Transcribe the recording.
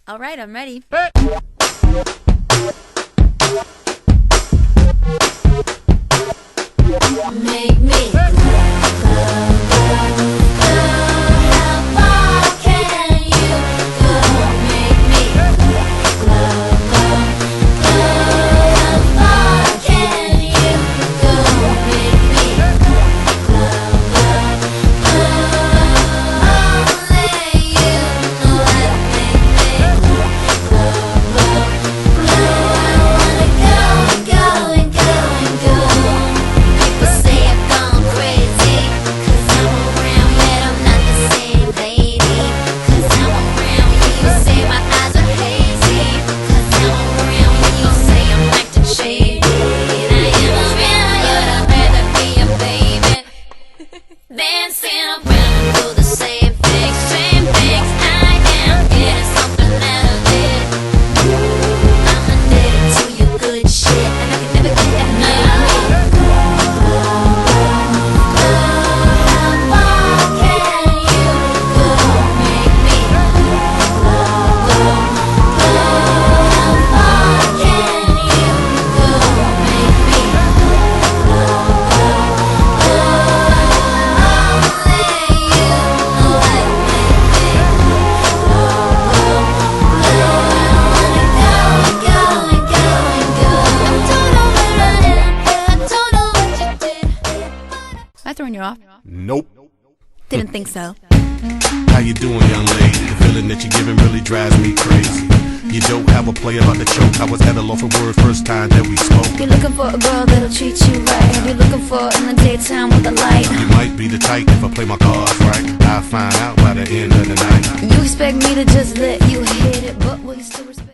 All right, I'm ready. Make me go, how far can you go? Make me go, how far can you go? Make me go, only you know how to make me go. I wanna go and go and go and go. People say I've gone crazy, 'cause I'm around yet I'm not the same lady. 'Cause I'm around you, you say my eyes are hazy. 'Cause I'm around you, you say I'm acting shady. And I am around you, I'd rather be a baby. Dancing around and do the same things, same things. I am getting something out of it. I'm addicted to your good shit, and I can never get enough. How far can you go? Make me go. How far can you go? Make me go. Only you know how to make me go. I wanna go and go and go and go. I don't know where I am, yeah, I don't know what you did. Am I throwing you off? Nope. Didn't think so. How you doing, young lady? The feeling that you're giving really drives me crazy. You don't have a play about the choke. I was at a loss for words first time that we spoke. You're looking for a girl that'll treat you right. You're looking for in the daytime with a light. You might be the type if I play my cards right. I'll find out by the end of the night. You expect me to just let you hit it, but will you still respect?